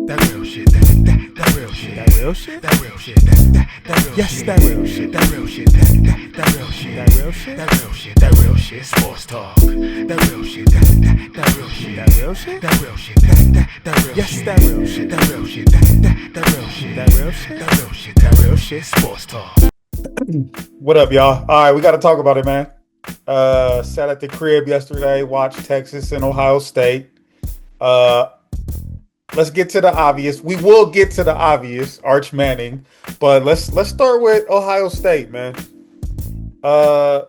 That real shit. That real shit. That real shit. That real shit. That real Yes, shit. that real shit. That real shit. That real shit. That real shit. That real shit. That real shit. Sports talk. That real shit. That real shit. That real shit. That real shit. That real Yes, shit. that real shit. That real shit. That real shit. That real shit. That real shit. That real shit. Sports talk. What up, y'all? All right, we got to talk about it, man. Sat at the crib yesterday, watched Texas and Ohio State. Let's get to the obvious. We will get to the obvious, Arch Manning, but let's start with Ohio State, man. To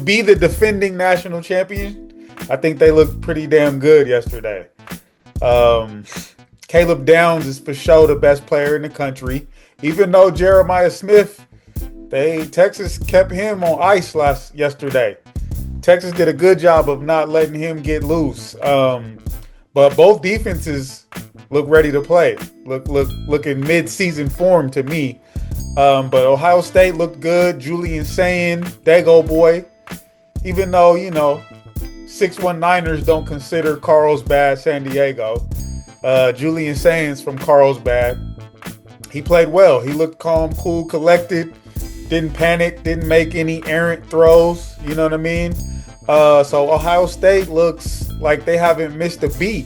be the defending national champion, I think they looked pretty damn good yesterday. Caleb Downs is for sure the best player in the country, even though Jeremiah Smith, Texas kept him on ice yesterday. Texas did a good job of not letting him get loose. But both defenses look ready to play. Look in mid-season form to me. But Ohio State looked good. Julian Sayin, Dago boy. Even though, 6'1" Niners don't consider Carlsbad San Diego. Julian Sayin's from Carlsbad. He played well. He looked calm, cool, collected. Didn't panic. Didn't make any errant throws. You know what I mean? So Ohio State looks like they haven't missed a beat.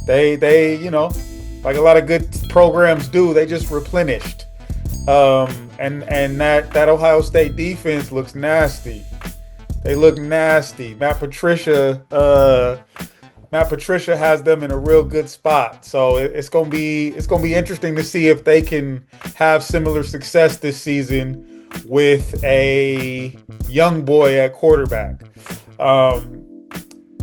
They like a lot of good programs do, they just replenished. And that Ohio State defense looks nasty. They look nasty. Matt Patricia has them in a real good spot. So it's gonna be interesting to see if they can have similar success this season with a young boy at quarterback.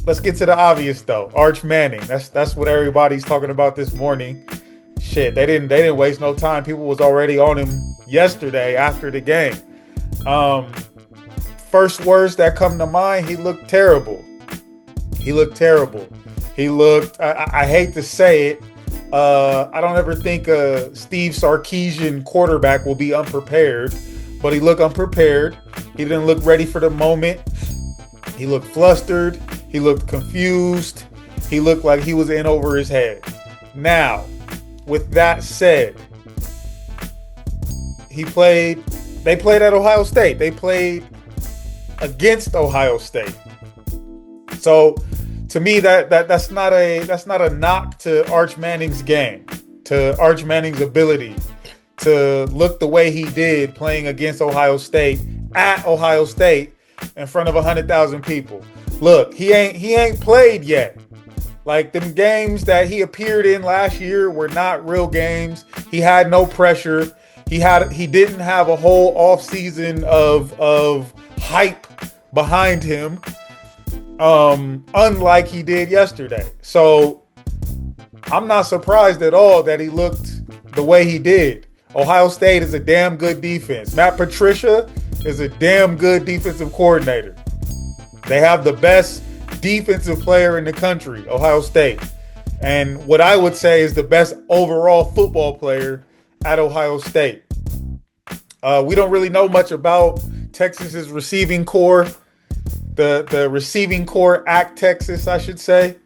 Let's get to the obvious though. Arch Manning. That's what everybody's talking about this morning. Shit, they didn't waste no time. People was already on him yesterday after the game. First words that come to mind, he looked terrible. He looked, I hate to say it, I don't ever think a Steve Sarkisian quarterback will be unprepared, but he looked unprepared. He didn't look ready for the moment. He looked flustered. He looked confused. He looked like he was in over his head. Now, with that said, they played at Ohio State. They played against Ohio State. So to me, that's not a knock to Arch Manning's game, to Arch Manning's ability to look the way he did playing against Ohio State at Ohio State in front of 100,000 people. Look, he ain't played yet. Like, them games that he appeared in last year were not real games. He had no pressure. He didn't have a whole offseason of hype behind him, unlike he did yesterday. So I'm not surprised at all that he looked the way he did. Ohio State is a damn good defense. Matt Patricia is a damn good defensive coordinator. They have the best defensive player in the country, Ohio State. And what I would say is the best overall football player at Ohio State. We don't really know much about Texas's receiving core. The receiving core at Texas, I should say.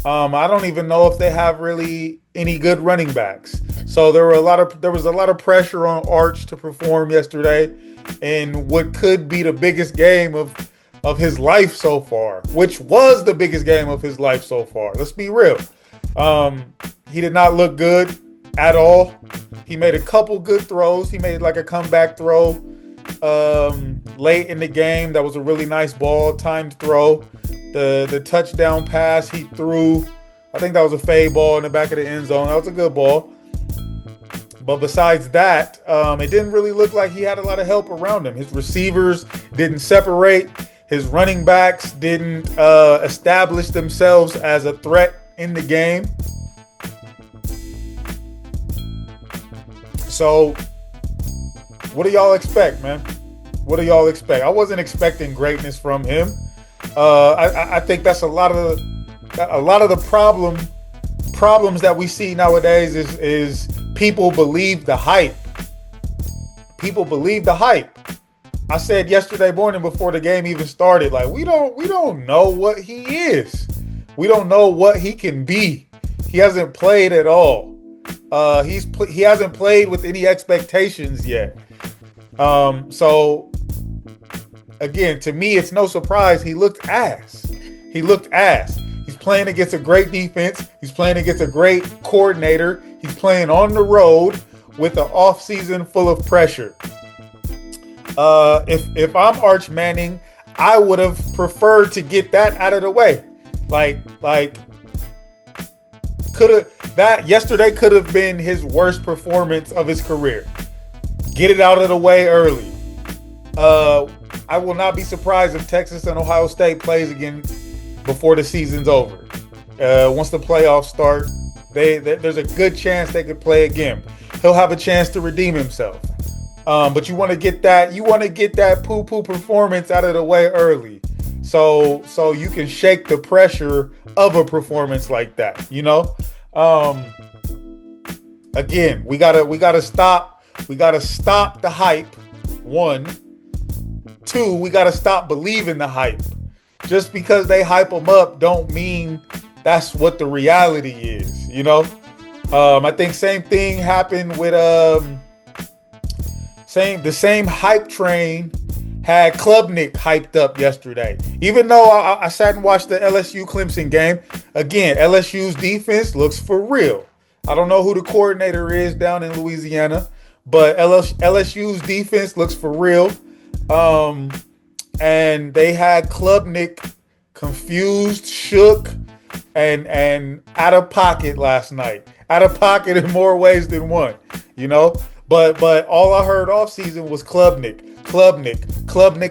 I don't even know if they have really any good running backs. So there was a lot of pressure on Arch to perform yesterday in what could be the biggest game of his life so far, which was the biggest game of his life so far. Let's be real. He did not look good at all. He made a couple good throws. He made like a comeback throw late in the game. That was a really nice ball, timed throw. The touchdown pass he threw, I think that was a fade ball in the back of the end zone. That was a good ball. But besides that, it didn't really look like he had a lot of help around him. His receivers didn't separate. His running backs didn't establish themselves as a threat in the game. So, what do y'all expect, man? What do y'all expect? I wasn't expecting greatness from him. I think that's a lot of the problems that we see nowadays is people believe the hype. People believe the hype. I said yesterday morning before the game even started, like, we don't know what he is. We don't know what he can be. He hasn't played at all. He hasn't played with any expectations yet. So again, to me, it's no surprise he looked ass. He looked ass. He's playing against a great defense. He's playing against a great coordinator. He's playing on the road with an offseason full of pressure. If I'm Arch Manning, I would have preferred to get that out of the way. Yesterday could have been his worst performance of his career. Get it out of the way early. I will not be surprised if Texas and Ohio State plays again before the season's over. Once the playoffs start, there's a good chance they could play again. He'll have a chance to redeem himself. But you want to get that poo-poo performance out of the way early, so you can shake the pressure of a performance like that. Again, we gotta stop the hype. 1, 2, we gotta stop believing the hype. Just because they hype them up, don't mean that's what the reality is. I think same thing happened with the same hype train had Klubnik hyped up yesterday. Even though I sat and watched the LSU Clemson game, again, LSU's defense looks for real. I don't know who the coordinator is down in Louisiana, but LSU's defense looks for real. And they had Klubnik confused, shook, and out of pocket last night. Out of pocket in more ways than one, But all I heard off season was Klubnik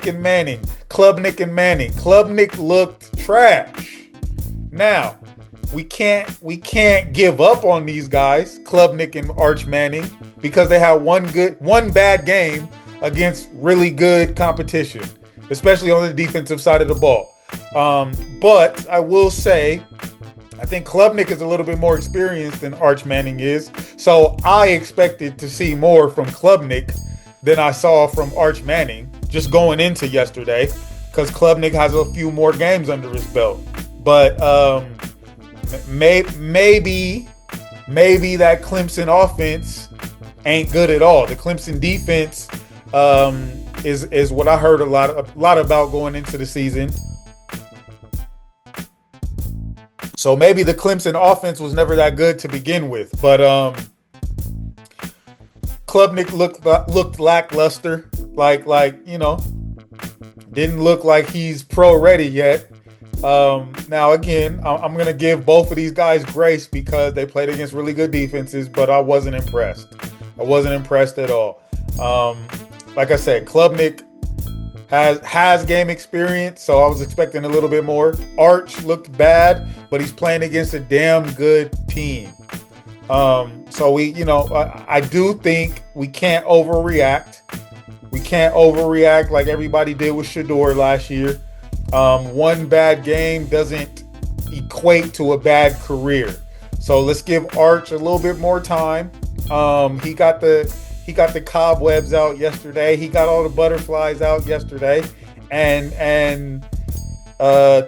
and Manning. Klubnik looked trash. Now, we can't give up on these guys, Klubnik and Arch Manning, because they had one bad game against really good competition, especially on the defensive side of the ball. But I will say, I think Klubnik is a little bit more experienced than Arch Manning is. So I expected to see more from Klubnik than I saw from Arch Manning just going into yesterday, because Klubnik has a few more games under his belt. But maybe that Clemson offense ain't good at all. The Clemson defense is what I heard a lot about going into the season. So maybe the Clemson offense was never that good to begin with, but Klubnik looked lackluster, didn't look like he's pro ready yet. Now again, I'm gonna give both of these guys grace because they played against really good defenses, but I wasn't impressed. I wasn't impressed at all. Like I said, Klubnik has game experience, so I was expecting a little bit more. Arch looked bad, but he's playing against a damn good team. So I do think we can't overreact. We can't overreact like everybody did with Shedeur last year. One bad game doesn't equate to a bad career. So let's give Arch a little bit more time. He got the cobwebs out yesterday. He got all the butterflies out yesterday. And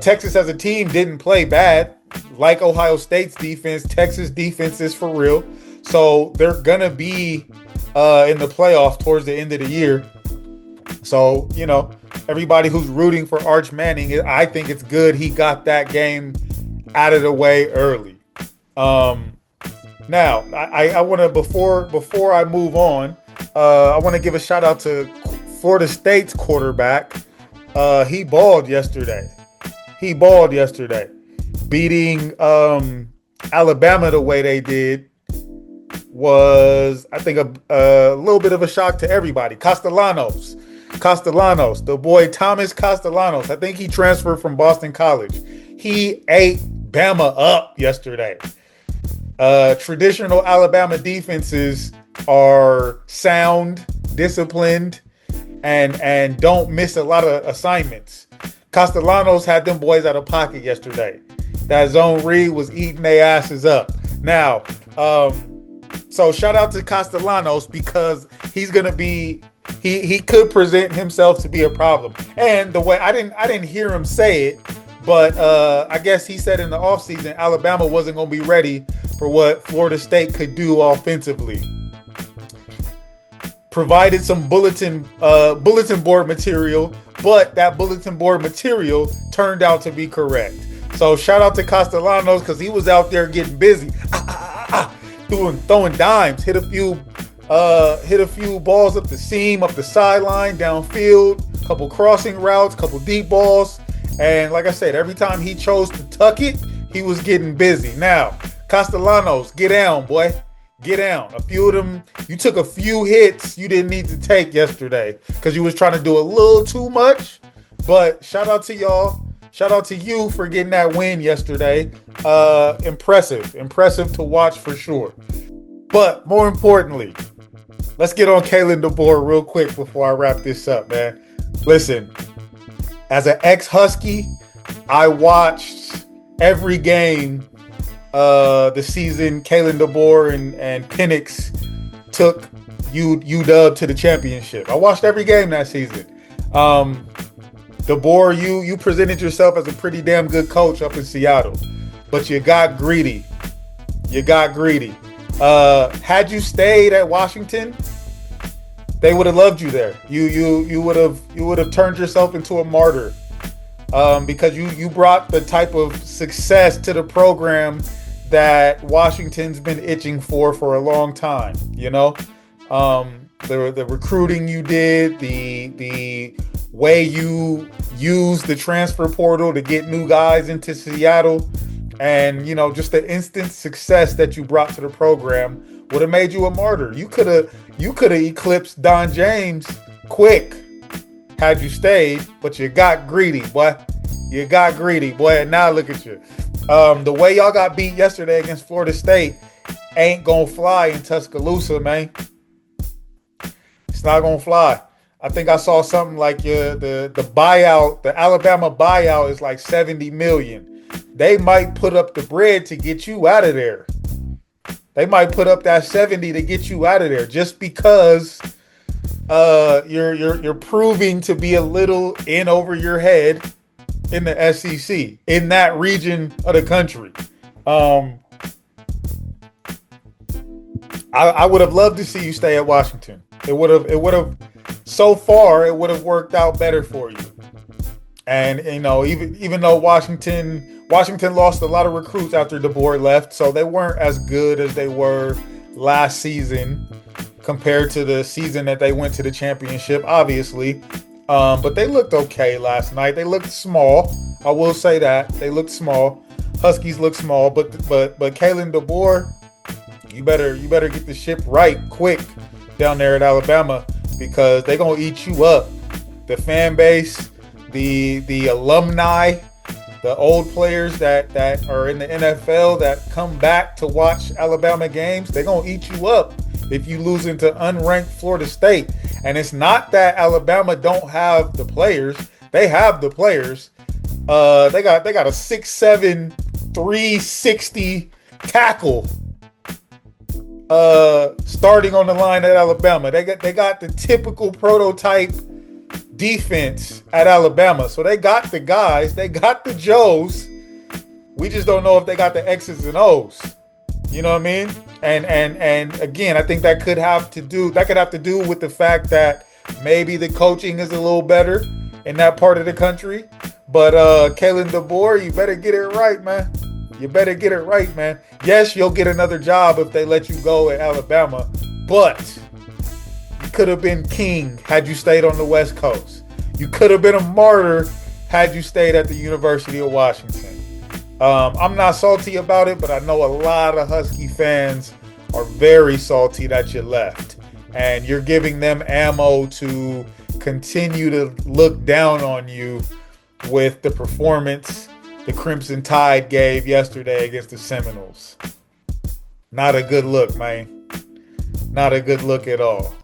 Texas as a team didn't play bad. Like Ohio State's defense, Texas defense is for real. So they're going to be in the playoff towards the end of the year. So, everybody who's rooting for Arch Manning, I think it's good he got that game out of the way early. Now, I want to, before I move on, I want to give a shout out to Florida State's quarterback. He balled yesterday. Beating Alabama the way they did was, I think, a little bit of a shock to everybody. Castellanos, the boy Thomas Castellanos. I think he transferred from Boston College. He ate Bama up yesterday. Traditional Alabama defenses are sound, disciplined, and don't miss a lot of assignments. Castellanos had them boys out of pocket yesterday. That zone read was eating their asses up. Now, so shout out to Castellanos because he's gonna be he could present himself to be a problem. And the way I didn't hear him say it, but I guess he said in the offseason Alabama wasn't gonna be ready for what Florida State could do offensively. Provided some bulletin board material, but that bulletin board material turned out to be correct. So shout out to Castellanos because he was out there getting busy, throwing dimes, hit a few balls up the seam, up the sideline, downfield, couple crossing routes, couple deep balls, and like I said, every time he chose to tuck it, he was getting busy. Now, Castellanos, get down, boy. Get down. A few of them, you took a few hits you didn't need to take yesterday because you was trying to do a little too much. But shout out to y'all. Shout out to you for getting that win yesterday. Impressive to watch for sure. But more importantly, let's get on Kalen DeBoer real quick before I wrap this up, man. Listen, as an ex-Husky, I watched every game the season Kalen DeBoer and Penix took UW to the championship. I watched every game that season. DeBoer, you presented yourself as a pretty damn good coach up in Seattle, but you got greedy. Had you stayed at Washington, they would have loved you there. You would have turned yourself into a martyr because you brought the type of success to the program that Washington's been itching for a long time. You know, the recruiting you did, the way you used the transfer portal to get new guys into Seattle, and just the instant success that you brought to the program would have made you a martyr. You could have eclipsed Don James quick had you stayed, but you got greedy, boy. And now look at you. The way y'all got beat yesterday against Florida State ain't gonna fly in Tuscaloosa, man. It's not gonna fly. I think I saw something like the buyout, the Alabama buyout is like $70 million. They might put up the bread to get you out of there. They might put up that 70 to get you out of there just because you're proving to be a little in over your head in the SEC, in that region of the country. I would have loved to see you stay at Washington. It would have so far it would have worked out better for you. And even though Washington lost a lot of recruits after DeBoer left, so they weren't as good as they were last season compared to the season that they went to the championship, obviously. But they looked okay last night. They looked small. I will say that. They looked small. Huskies look small, but Kalen DeBoer, you better get the ship right quick down there at Alabama because they're gonna eat you up. The fan base, the alumni, the old players that are in the NFL that come back to watch Alabama games, they're gonna eat you up if you lose into unranked Florida State. And it's not that Alabama don't have the players. They have the players. They got a 6'7", 360 tackle starting on the line at Alabama. They got the typical prototype defense at Alabama. So they got the guys, they got the Joes. We just don't know if they got the X's and O's. You know what I mean? And again, I think that could have to do with the fact that maybe the coaching is a little better in that part of the country. But Kalen DeBoer, you better get it right, man. Yes, you'll get another job if they let you go at Alabama, but you could have been king had you stayed on the West Coast. You could have been a martyr had you stayed at the University of Washington. I'm not salty about it, but I know a lot of Husky fans are very salty that you left. And you're giving them ammo to continue to look down on you with the performance the Crimson Tide gave yesterday against the Seminoles. Not a good look, man. Not a good look at all.